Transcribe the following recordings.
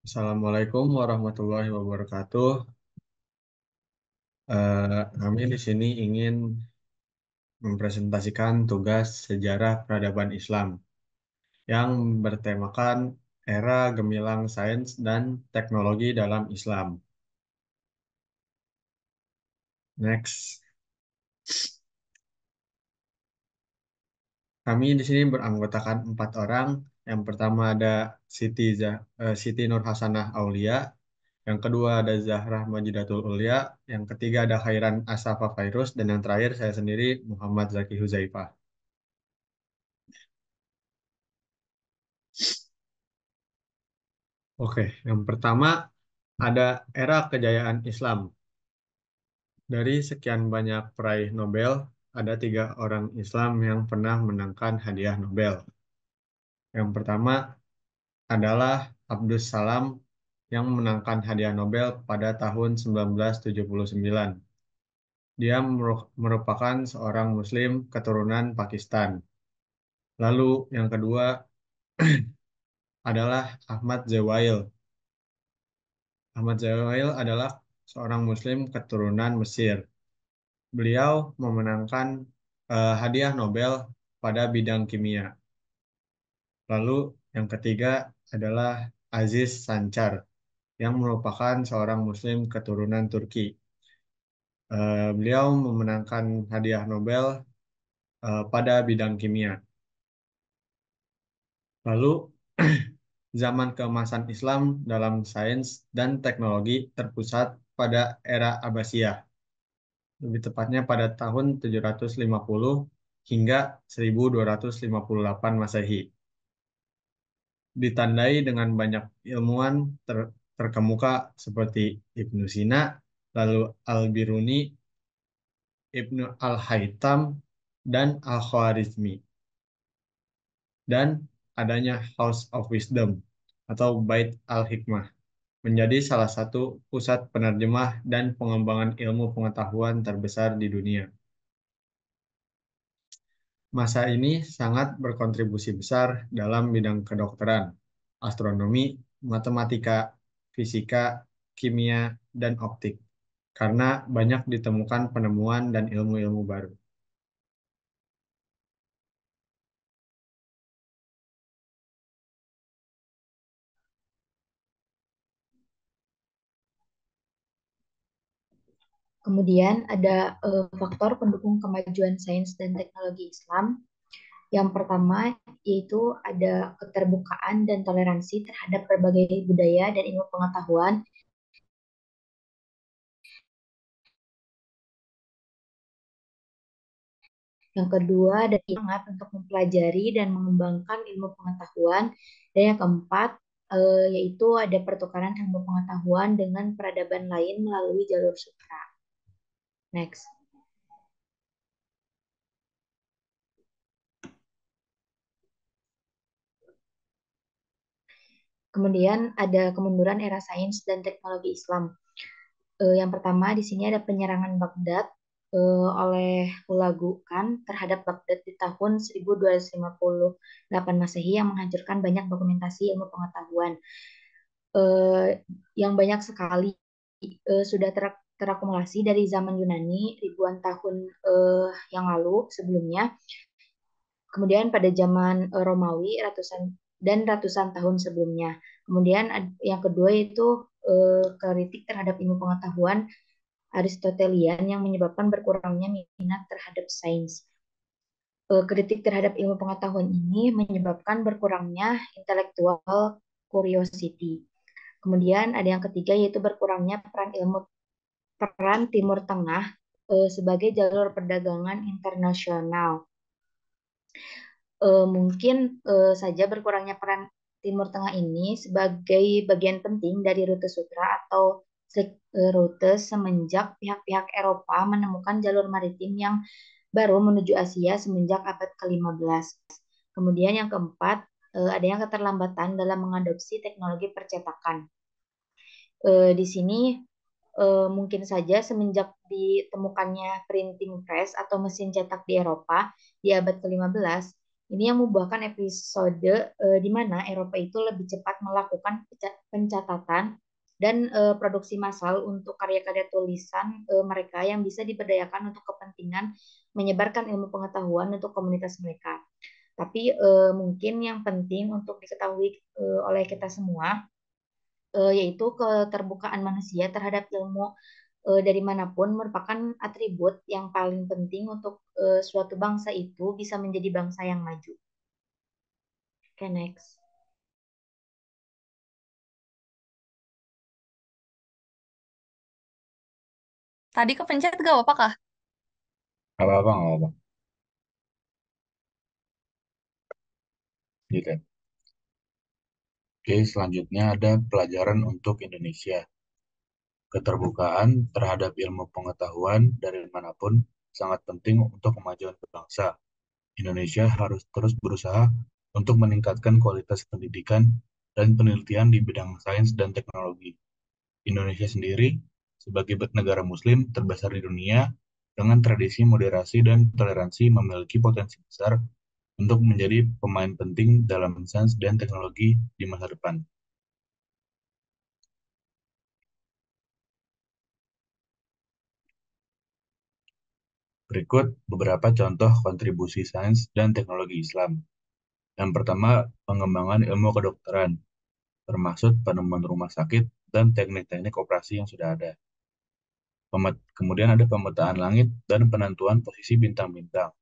Assalamualaikum warahmatullahi wabarakatuh. Kami di sini ingin mempresentasikan tugas sejarah peradaban Islam yang bertemakan era gemilang sains dan teknologi dalam Islam. Next, kami di sini beranggotakan 4 orang. Yang pertama ada Siti Nur Hasanah Aulia. Yang kedua ada Zahrah Majidatul Ulia. Yang ketiga ada Khairan Asafa Fairuz. Dan yang terakhir saya sendiri Muhammad Zaki Huzaifah. Oke, yang pertama ada era kejayaan Islam. Dari sekian banyak peraih Nobel, ada 3 orang Islam yang pernah menangkan hadiah Nobel. Yang pertama adalah Abdus Salam yang menangkan hadiah Nobel pada tahun 1979. Dia merupakan seorang Muslim keturunan Pakistan. Lalu yang kedua adalah Ahmad Zewail. Ahmad Zewail adalah seorang Muslim keturunan Mesir. Beliau memenangkan hadiah Nobel pada bidang kimia. Lalu yang ketiga adalah Aziz Sancar yang merupakan seorang Muslim keturunan Turki. Beliau memenangkan hadiah Nobel pada bidang kimia. Lalu zaman keemasan Islam dalam sains dan teknologi terpusat pada era Abbasiyah, lebih tepatnya pada tahun 750 hingga 1258 Masehi. Ditandai dengan banyak ilmuwan terkemuka seperti Ibnu Sina, lalu Al-Biruni, Ibnu Al-Haytham, dan Al-Khwarizmi. Dan adanya House of Wisdom atau Bait Al-Hikmah menjadi salah satu pusat penerjemah dan pengembangan ilmu pengetahuan terbesar di dunia. Masa ini sangat berkontribusi besar dalam bidang kedokteran, astronomi, matematika, fisika, kimia, dan optik, karena banyak ditemukan penemuan dan ilmu-ilmu baru. Kemudian ada faktor pendukung kemajuan sains dan teknologi Islam. Yang pertama yaitu ada keterbukaan dan toleransi terhadap berbagai budaya dan ilmu pengetahuan. Yang kedua ada semangat untuk mempelajari dan mengembangkan ilmu pengetahuan. Dan yang keempat yaitu ada pertukaran ilmu pengetahuan dengan peradaban lain melalui jalur sutra. Next. Kemudian ada kemunduran era sains dan teknologi Islam. Yang pertama di sini ada penyerangan Baghdad oleh Hulagu Khan terhadap Baghdad di tahun 1258 Masehi yang menghancurkan banyak dokumentasi ilmu pengetahuan. Eh, yang banyak sekali sudah terakumulasi dari zaman Yunani ribuan tahun yang lalu sebelumnya. Kemudian pada zaman Romawi ratusan tahun sebelumnya. Kemudian yang kedua itu kritik terhadap ilmu pengetahuan Aristotelian yang menyebabkan berkurangnya minat terhadap sains. Kritik terhadap ilmu pengetahuan ini menyebabkan berkurangnya intellectual curiosity. Kemudian ada yang ketiga yaitu berkurangnya peran Timur Tengah sebagai jalur perdagangan internasional. Mungkin saja berkurangnya peran Timur Tengah ini sebagai bagian penting dari rute sutra atau rute semenjak pihak-pihak Eropa menemukan jalur maritim yang baru menuju Asia semenjak abad ke-15. Kemudian yang keempat, ada yang keterlambatan dalam mengadopsi teknologi percetakan. Di sini mungkin saja semenjak ditemukannya printing press atau mesin cetak di Eropa di abad ke-15, Ini yang membuahkan episode di mana Eropa itu lebih cepat melakukan pencatatan dan produksi massal untuk karya-karya tulisan mereka yang bisa diberdayakan untuk kepentingan menyebarkan ilmu pengetahuan untuk komunitas mereka. Tapi mungkin yang penting untuk diketahui oleh kita semua yaitu keterbukaan manusia terhadap ilmu dari manapun merupakan atribut yang paling penting untuk suatu bangsa itu bisa menjadi bangsa yang maju. Oke, next. Tadi kepencet gak apa-apa kah? Nggak apa-apa, nggak apa-apa. Gitu. Oke, selanjutnya ada pelajaran untuk Indonesia. Keterbukaan terhadap ilmu pengetahuan dari manapun sangat penting untuk kemajuan bangsa. Indonesia harus terus berusaha untuk meningkatkan kualitas pendidikan dan penelitian di bidang sains dan teknologi. Indonesia sendiri, sebagai negara Muslim terbesar di dunia, dengan tradisi moderasi dan toleransi memiliki potensi besar untuk menjadi pemain penting dalam sains dan teknologi di masa depan. Berikut beberapa contoh kontribusi sains dan teknologi Islam. Yang pertama, pengembangan ilmu kedokteran, termasuk penemuan rumah sakit dan teknik-teknik operasi yang sudah ada. Kemudian ada pemetaan langit dan penentuan posisi bintang-bintang.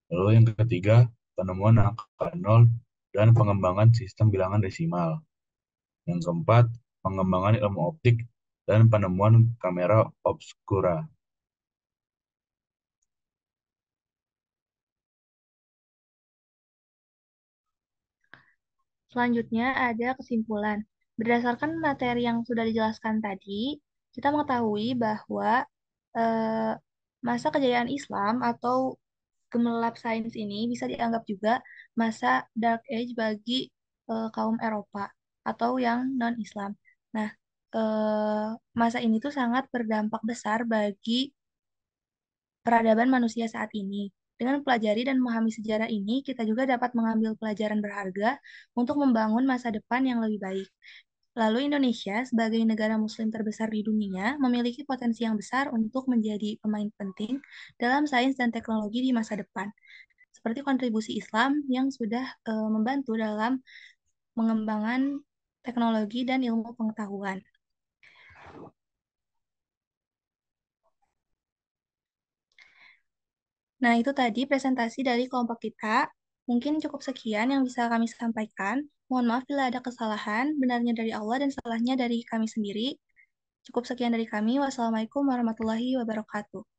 Lalu yang ketiga, penemuan angka nol dan pengembangan sistem bilangan desimal. Yang keempat, pengembangan ilmu optik dan penemuan kamera obscura. Selanjutnya ada kesimpulan. Berdasarkan materi yang sudah dijelaskan tadi, kita mengetahui bahwa eh, masa kejayaan Islam atau gemerlap sains ini bisa dianggap juga masa Dark Age bagi kaum Eropa atau yang non-Islam. Nah, masa ini tuh sangat berdampak besar bagi peradaban manusia saat ini. Dengan mempelajari dan memahami sejarah ini, kita juga dapat mengambil pelajaran berharga untuk membangun masa depan yang lebih baik. Lalu Indonesia sebagai negara muslim terbesar di dunia memiliki potensi yang besar untuk menjadi pemain penting dalam sains dan teknologi di masa depan. Seperti kontribusi Islam yang sudah membantu dalam pengembangan teknologi dan ilmu pengetahuan. Nah, itu tadi presentasi dari kelompok kita. Mungkin cukup sekian yang bisa kami sampaikan. Mohon maaf bila ada kesalahan, benarnya dari Allah dan salahnya dari kami sendiri. Cukup sekian dari kami. Wassalamualaikum warahmatullahi wabarakatuh.